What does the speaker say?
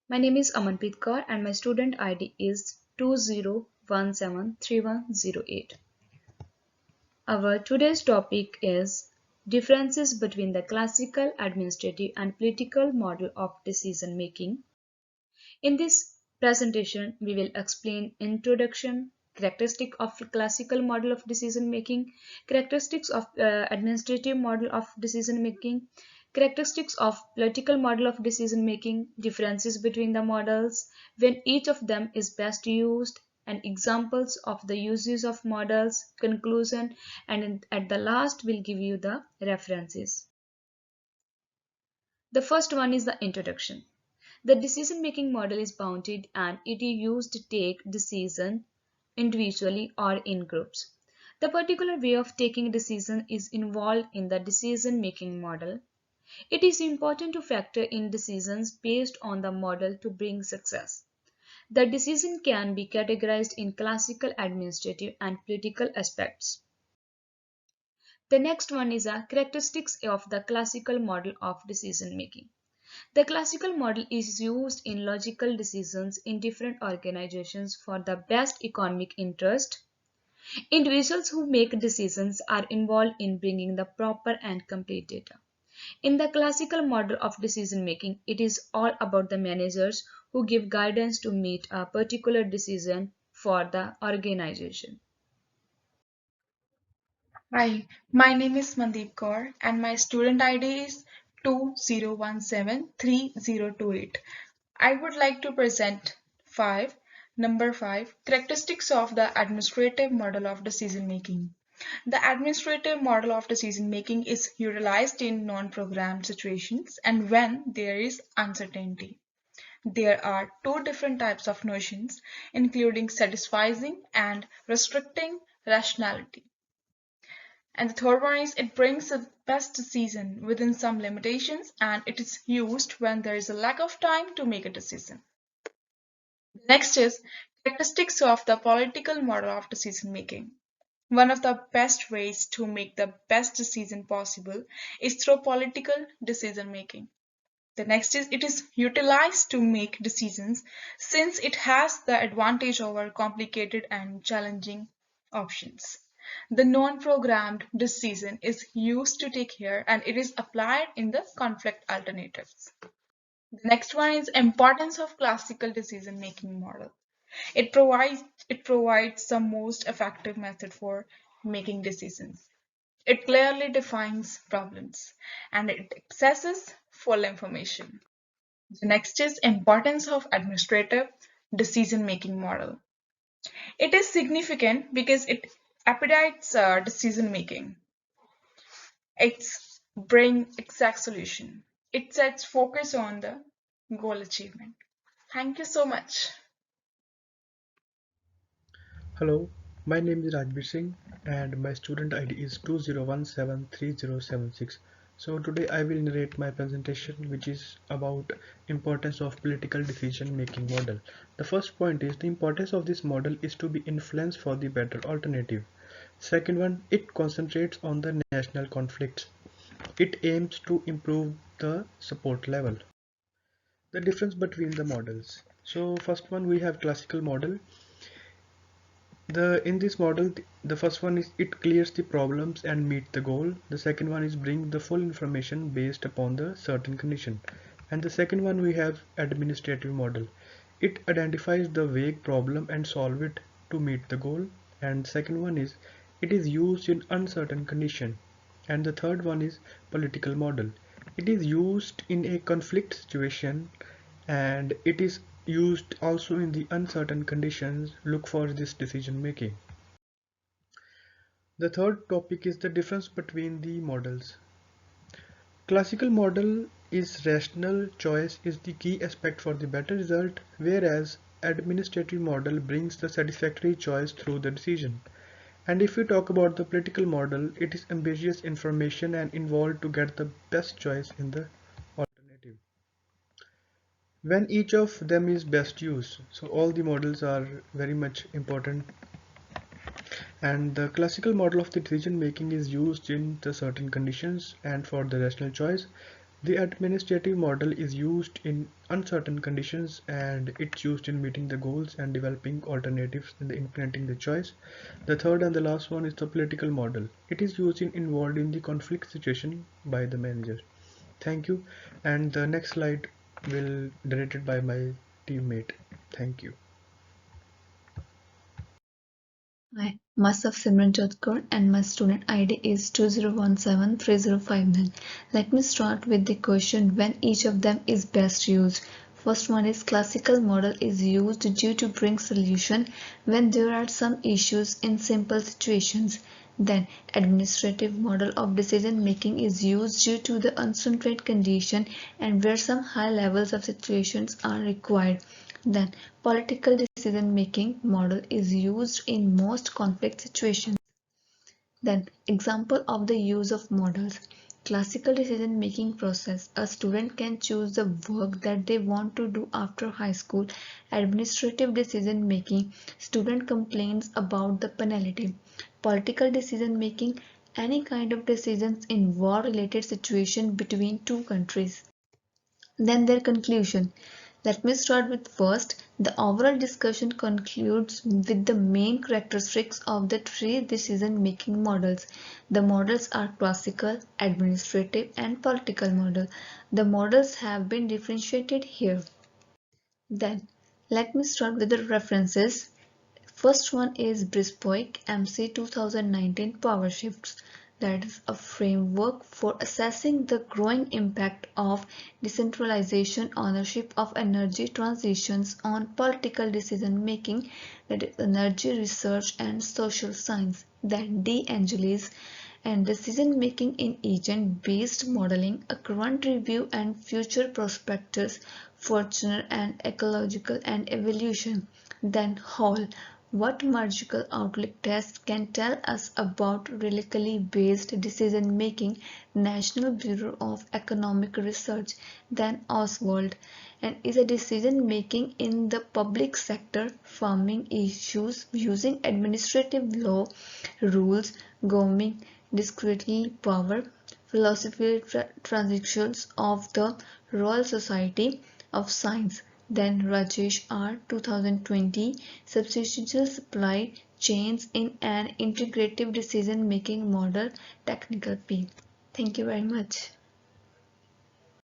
My name is Amanpreet Kaur and my student ID is 20173108. Our today's topic is differences between the classical administrative and political model of decision making. In this presentation, we will explain introduction, characteristic of classical model of decision making, characteristics of administrative model of decision making, characteristics of political model of decision making, differences between the models, when each of them is best used, and examples of the uses of models, conclusion, and at the last we'll give you the references. The first one is the introduction. The decision-making model is bounded and it is used to take decisions individually or in groups. The particular way of taking a decision is involved in the decision-making model. It is important to factor in decisions based on the model to bring success. The decision can be categorized in classical administrative and political aspects. The next one is a characteristics of the classical model of decision making. The classical model is used in logical decisions in different organizations for the best economic interest. Individuals who make decisions are involved in bringing the proper and complete data. In the classical model of decision making, it is all about the managers who give guidance to meet a particular decision for the organization. Hi, my name is Mandeep Kaur and my student ID is 20173028. I would like to present number 5 characteristics of the administrative model of decision making. The administrative model of decision making is utilized in non-programmed situations and when there is uncertainty. There are two different types of notions, including satisfying and restricting rationality. And the third one is it brings the best decision within some limitations and it is used when there is a lack of time to make a decision. Next is characteristics of the political model of decision making. One of the best ways to make the best decision possible is through political decision making. The next is it is utilized to make decisions since it has the advantage over complicated and challenging options. The non-programmed decision is used to take here and it is applied in the conflict alternatives. The next one is importance of classical decision making model. It provides the most effective method for making decisions. It clearly defines problems and it accesses full information. The next is importance of administrative decision-making model. It is significant because it expedites decision-making. It's bring exact solution. It sets focus on the goal achievement. Thank you so much. Hello, my name is Rajbir Singh and my student ID is 20173076. So today I will narrate my presentation which is about importance of political decision making model. The first point is the importance of this model is to be influenced for the better alternative. Second one, it concentrates on the national conflicts. It aims to improve the support level. The difference between the models. So first one we have classical model. In this model, the first one is it clears the problems and meet the goal. The second one is bring the full information based upon the certain condition. And the second one we have administrative model. It identifies the vague problem and solve it to meet the goal. And second one is it is used in uncertain condition. And the third one is political model. It is used in a conflict situation and it is used also in the uncertain conditions. Look for this decision making. The third topic is the difference between the models. Classical model is rational choice is the key aspect for the better result, whereas administrative model brings the satisfactory choice through the decision. And if we talk about the political model, it is ambiguous information and involved to get the best choice in the alternative. When each of them is best used, so all the models are very much important, and the classical model of the decision making is used in the certain conditions and for the rational choice, The administrative model is used in uncertain conditions, and it's used in meeting the goals and developing alternatives and implementing the choice. The third and the last one is the political model. It is used in involved in the conflict situation by the manager. Thank you. And the next slide will narrated by my teammate. Thank you. Hi, myself Simranjot Kaur and my student ID is 20173059. Let me start with the question when each of them is best used. First one is classical model is used due to bring solution when there are some issues in simple situations. Then administrative model of decision making is used due to the uncertain condition and where some high levels of situations are required. Then political decision-making model is used in most conflict situations. Then example of the use of models. Classical decision-making process. A student can choose the work that they want to do after high school. Administrative decision-making. Student complains about the penalty. Political decision-making. Any kind of decisions in war-related situation between two countries. Then their conclusion. Let me start with first. The overall discussion concludes with the main characteristics of the three decision-making models. The models are classical, administrative, and political model. The models have been differentiated here. Then, let me start with the references. First one is Brisbois MC 2019 Power Shifts. That is a framework for assessing the growing impact of decentralization ownership of energy transitions on political decision making, that is energy research and social science. Then De Angelis and decision making in agent based modeling, a current review and future prospectus, Fortuner and ecological and evolution. Then Hall, what magical outlook test can tell us about relically based decision making, National Bureau of Economic Research. Then Oswald, and is a decision making in the public sector, farming issues using administrative law, rules, government discreetly power, philosophy transactions of the Royal Society of Science. Then Rajesh R. 2020 Substantial Supply Chains in an Integrative Decision Making Model, Technical P. Thank you very much.